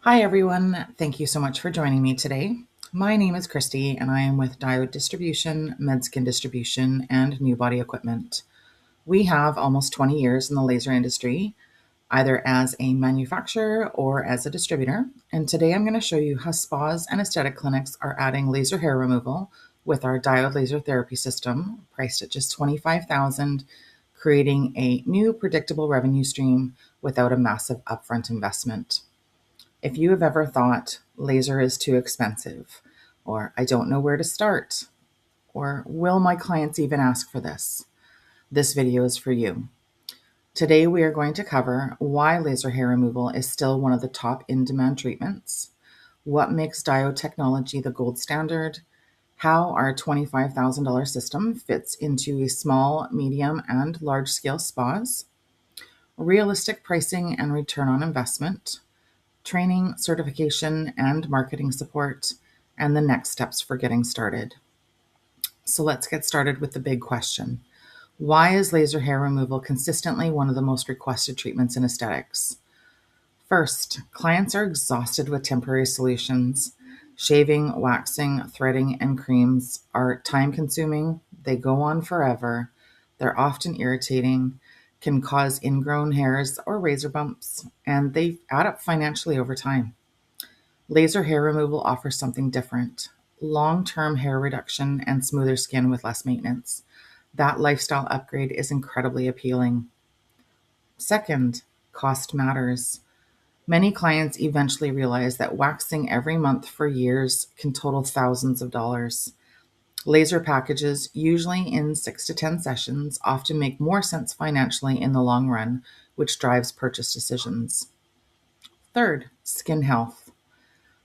Hi everyone, thank you so much for joining me today. My name is Christy and I am with Diode Distribution, MedSkin Distribution, and New Body Equipment. We have almost 20 years in the laser industry, either as a manufacturer or as a distributor. And today I'm going to show you how spas and aesthetic clinics are adding laser hair removal with our Diode Laser Therapy System, priced at just $25,000, creating a new predictable revenue stream without a massive upfront investment. If you have ever thought laser is too expensive, or I don't know where to start, or will my clients even ask for this video is for you. Today we are going to cover why laser hair removal is still one of the top in-demand treatments, what makes diode technology the gold standard, how our $25,000 system fits into a small, medium, and large-scale spas, realistic pricing and return on investment, training, certification, and marketing support, and the next steps for getting started. So let's get started with the big question. Why is laser hair removal consistently one of the most requested treatments in aesthetics? First, clients are exhausted with temporary solutions. Shaving, waxing, threading, and creams are time-consuming. They go on forever. They're often irritating, can cause ingrown hairs or razor bumps, and they add up financially over time. Laser hair removal offers something different: long-term hair reduction and smoother skin with less maintenance. That lifestyle upgrade is incredibly appealing. Second, cost matters. Many clients eventually realize that waxing every month for years can total thousands of dollars. Laser packages, usually in 6 to 10 sessions, often make more sense financially in the long run, which drives purchase decisions. Third, skin health.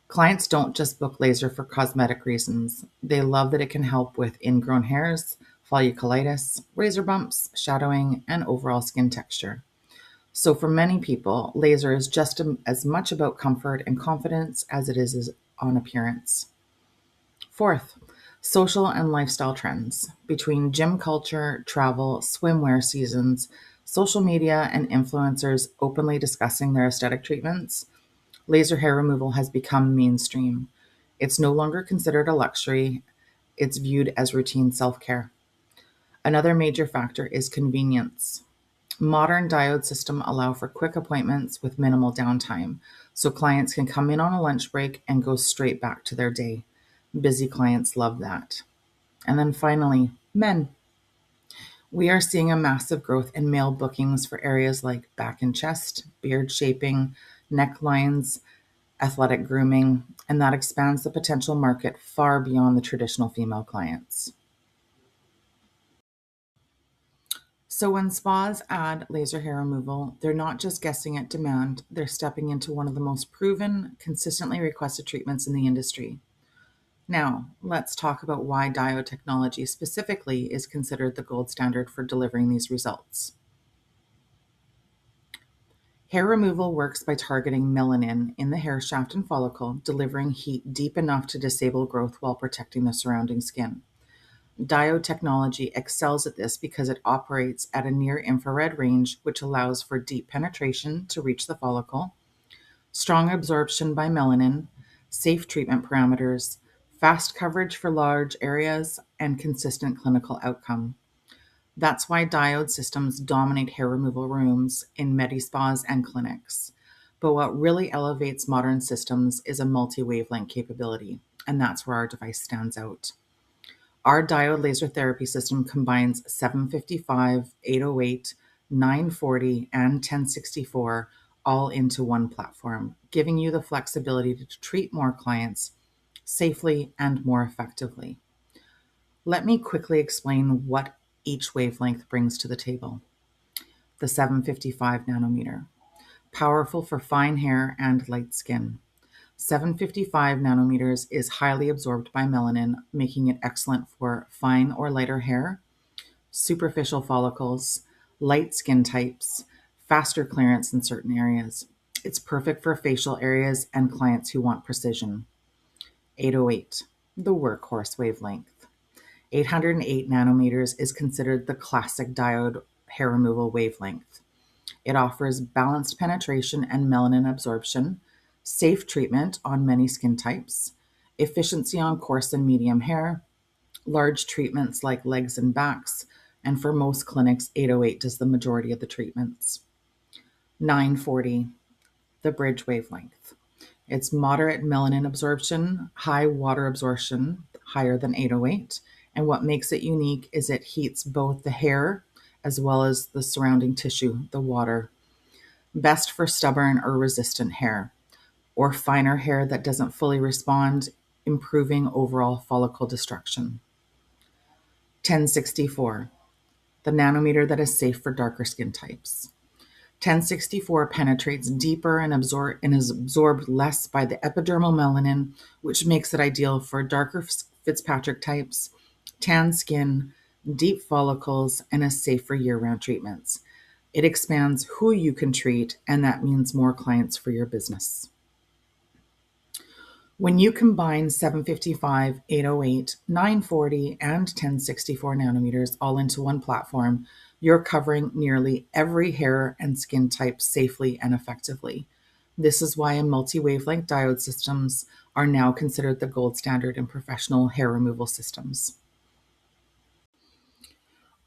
Clients don't just book laser for cosmetic reasons. They love that it can help with ingrown hairs, folliculitis, razor bumps, shadowing, and overall skin texture. So for many people, laser is just as much about comfort and confidence as it is on appearance. Fourth, social and lifestyle trends. Between gym culture, travel, swimwear seasons, social media, and influencers openly discussing their aesthetic treatments, laser hair removal has become mainstream. It's no longer considered a luxury, it's viewed as routine self-care. Another major factor is convenience. Modern diode systems allow for quick appointments with minimal downtime, so clients can come in on a lunch break and go straight back to their day. Busy clients love that. And then finally, men. We are seeing a massive growth in male bookings for areas like back and chest, beard shaping, necklines, athletic grooming, and that expands the potential market far beyond the traditional female clients. So when spas add laser hair removal, they're not just guessing at demand, they're stepping into one of the most proven, consistently requested treatments in the industry. Now, let's talk about why diode technology specifically is considered the gold standard for delivering these results. Hair removal works by targeting melanin in the hair shaft and follicle, delivering heat deep enough to disable growth while protecting the surrounding skin. Diode technology excels at this because it operates at a near-infrared range, which allows for deep penetration to reach the follicle, strong absorption by melanin, safe treatment parameters, fast coverage for large areas, and consistent clinical outcome. That's why diode systems dominate hair removal rooms in medi-spas and clinics. But what really elevates modern systems is a multi-wavelength capability, and that's where our device stands out. Our diode laser therapy system combines 755, 808, 940, and 1064 all into one platform, giving you the flexibility to treat more clients safely and more effectively. Let me quickly explain what each wavelength brings to the table. The 755 nanometer, powerful for fine hair and light skin. 755 nanometers is highly absorbed by melanin, making it excellent for fine or lighter hair, superficial follicles, light skin types, faster clearance in certain areas. It's perfect for facial areas and clients who want precision. 808, the workhorse wavelength. 808 nanometers is considered the classic diode hair removal wavelength. It offers balanced penetration and melanin absorption, safe treatment on many skin types, efficiency on coarse and medium hair, large treatments like legs and backs, and for most clinics, 808 does the majority of the treatments. 940, the bridge wavelength. It's moderate melanin absorption, high water absorption, higher than 808. And what makes it unique is it heats both the hair as well as the surrounding tissue, the water. Best for stubborn or resistant hair, or finer hair that doesn't fully respond, improving overall follicle destruction. 1064, the nanometer that is safe for darker skin types. 1064 penetrates deeper and is absorbed less by the epidermal melanin, which makes it ideal for darker Fitzpatrick types, tan skin, deep follicles, and is safe for year-round treatments. It expands who you can treat, and that means more clients for your business. When you combine 755, 808, 940, and 1064 nanometers all into one platform, you're covering nearly every hair and skin type safely and effectively. This is why multi-wavelength diode systems are now considered the gold standard in professional hair removal systems.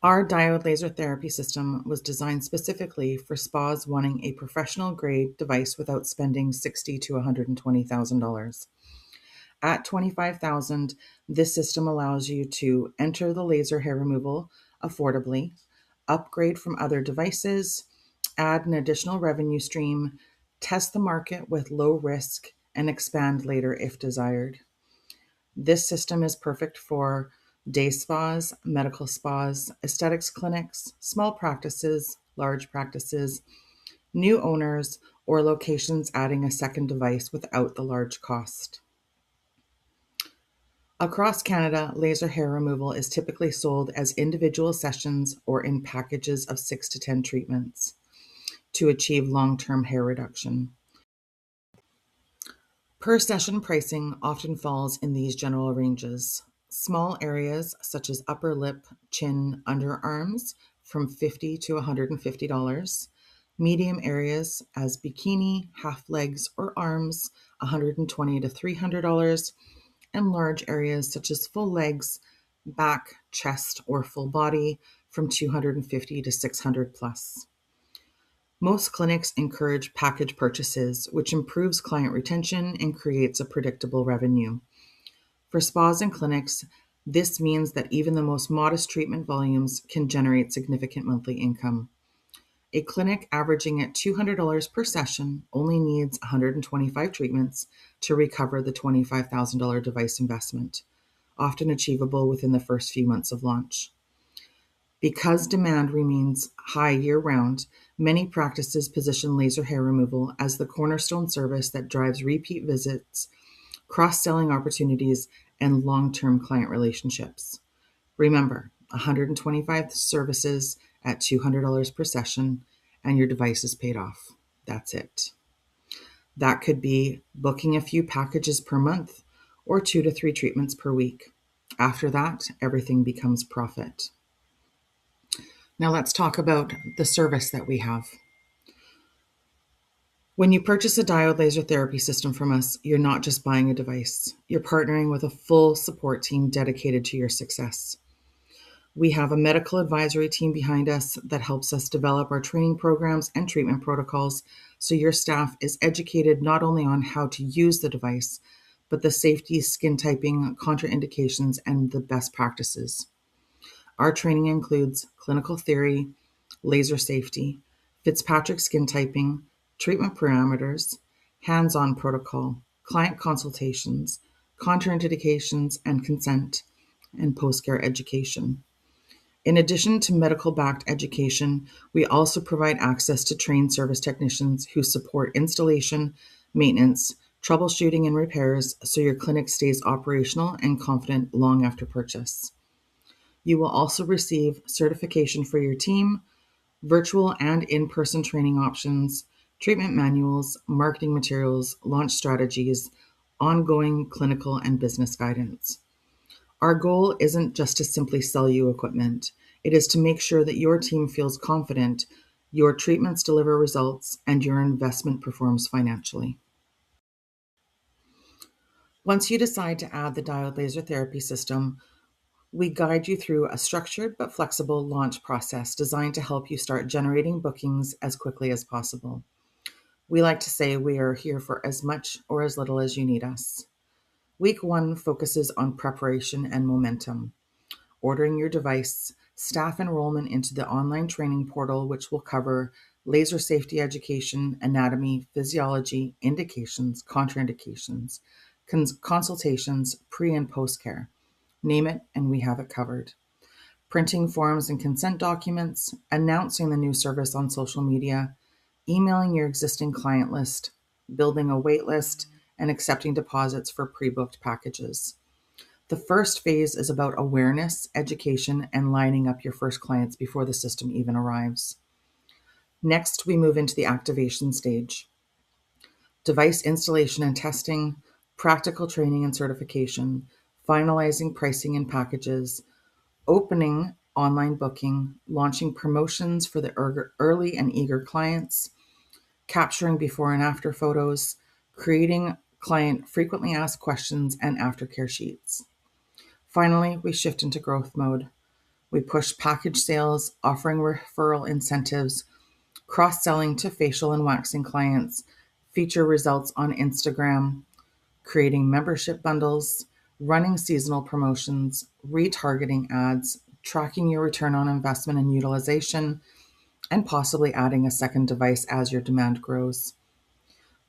Our diode laser therapy system was designed specifically for spas wanting a professional-grade device without spending $60,000 to $120,000. At $25,000, this system allows you to enter the laser hair removal affordably, upgrade from other devices, add an additional revenue stream, test the market with low risk, and expand later if desired. This system is perfect for day spas, medical spas, aesthetics clinics, small practices, large practices, new owners, or locations adding a second device without the large cost. Across Canada, laser hair removal is typically sold as individual sessions or in packages of 6 to 10 treatments to achieve long-term hair reduction. Per session pricing often falls in these general ranges. Small areas such as upper lip, chin, underarms from $50 to $150. Medium areas as bikini, half legs, or arms, $120 to $300. And large areas such as full legs, back, chest, or full body from $250 to $600 plus. Most clinics encourage package purchases, which improves client retention and creates a predictable revenue. For spas and clinics, this means that even the most modest treatment volumes can generate significant monthly income. A clinic averaging at $200 per session only needs 125 treatments to recover the $25,000 device investment, often achievable within the first few months of launch. Because demand remains high year-round, many practices position laser hair removal as the cornerstone service that drives repeat visits, cross-selling opportunities, and long-term client relationships. Remember, 125 services at $200 per session, and your device is paid off. That's it. That could be booking a few packages per month or 2 to 3 treatments per week. After that, everything becomes profit. Now let's talk about the service that we have. When you purchase a diode laser therapy system from us, you're not just buying a device. You're partnering with a full support team dedicated to your success. We have a medical advisory team behind us that helps us develop our training programs and treatment protocols so your staff is educated not only on how to use the device, but the safety, skin typing, contraindications, and the best practices. Our training includes clinical theory, laser safety, Fitzpatrick skin typing, treatment parameters, hands-on protocol, client consultations, contraindications and consent, and post-care education. In addition to medical-backed education, we also provide access to trained service technicians who support installation, maintenance, troubleshooting, and repairs so your clinic stays operational and confident long after purchase. You will also receive certification for your team, virtual and in-person training options, treatment manuals, marketing materials, launch strategies, ongoing clinical and business guidance. Our goal isn't just to simply sell you equipment. It is to make sure that your team feels confident, your treatments deliver results, and your investment performs financially. Once you decide to add the Diode Laser Therapy System, we guide you through a structured but flexible launch process designed to help you start generating bookings as quickly as possible. We like to say we are here for as much or as little as you need us. Week 1 focuses on preparation and momentum, ordering your device, staff enrollment into the online training portal, which will cover laser safety education, anatomy, physiology, indications, contraindications, consultations, pre and post care. Name it, and we have it covered. Printing forms and consent documents, announcing the new service on social media, emailing your existing client list, building a wait list, and accepting deposits for pre-booked packages. The first phase is about awareness, education, and lining up your first clients before the system even arrives. Next, we move into the activation stage. Device installation and testing, practical training and certification, finalizing pricing and packages, opening online booking, launching promotions for the early and eager clients, capturing before and after photos, creating client frequently asked questions and aftercare sheets. Finally, we shift into growth mode. We push package sales, offering referral incentives, cross-selling to facial and waxing clients, feature results on Instagram, creating membership bundles, running seasonal promotions, retargeting ads, tracking your return on investment and utilization, and possibly adding a second device as your demand grows.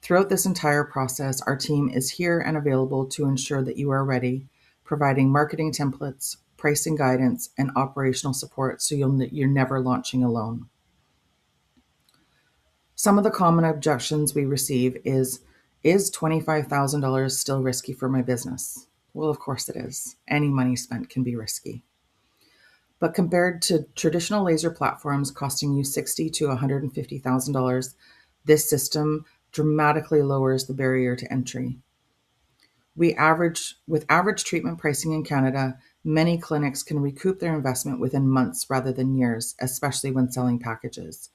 Throughout this entire process, our team is here and available to ensure that you are ready, providing marketing templates, pricing guidance, and operational support so you're never launching alone. Some of the common objections we receive is $25,000 still risky for my business? Well, of course it is. Any money spent can be risky. But compared to traditional laser platforms costing you $60,000 to $150,000, this system dramatically lowers the barrier to entry. With average treatment pricing in Canada, many clinics can recoup their investment within months rather than years, especially when selling packages.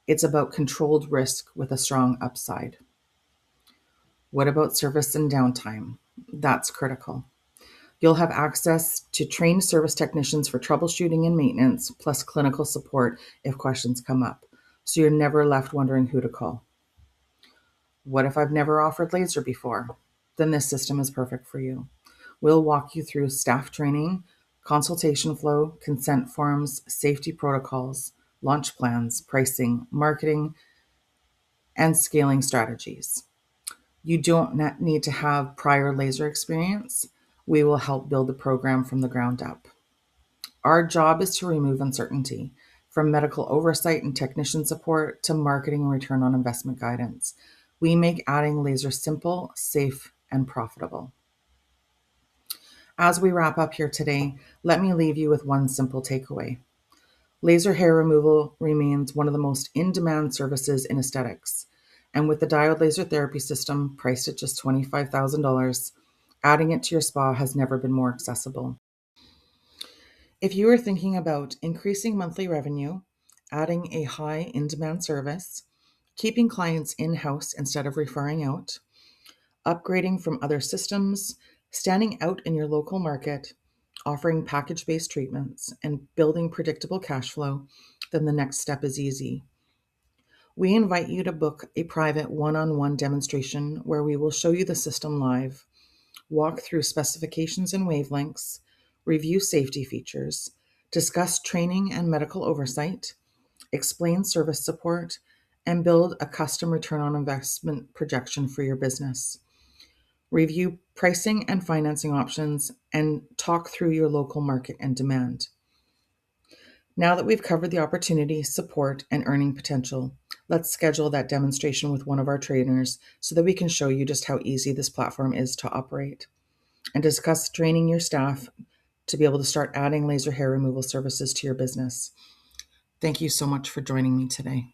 It's about controlled risk with a strong upside. What about service and downtime? That's critical. You'll have access to trained service technicians for troubleshooting and maintenance, plus clinical support if questions come up, so you're never left wondering who to call. What if I've never offered laser before? Then this system is perfect for you. We'll walk you through staff training, consultation flow, consent forms, safety protocols, launch plans, pricing, marketing, and scaling strategies. You don't need to have prior laser experience. We will help build the program from the ground up. Our job is to remove uncertainty, from medical oversight and technician support to marketing and return on investment guidance. We make adding laser simple, safe, and profitable. As we wrap up here today, let me leave you with one simple takeaway. Laser hair removal remains one of the most in-demand services in aesthetics. And with the Diode Laser Therapy System priced at just $25,000, adding it to your spa has never been more accessible. If you are thinking about increasing monthly revenue, adding a high in-demand service, keeping clients in-house instead of referring out, upgrading from other systems, standing out in your local market, offering package-based treatments, and building predictable cash flow, then the next step is easy. We invite you to book a private one-on-one demonstration where we will show you the system live, walk through specifications and wavelengths, review safety features, discuss training and medical oversight, explain service support, and build a custom return on investment projection for your business. Review pricing and financing options, and talk through your local market and demand. Now that we've covered the opportunity, support, and earning potential, let's schedule that demonstration with one of our trainers so that we can show you just how easy this platform is to operate, and discuss training your staff to be able to start adding laser hair removal services to your business. Thank you so much for joining me today.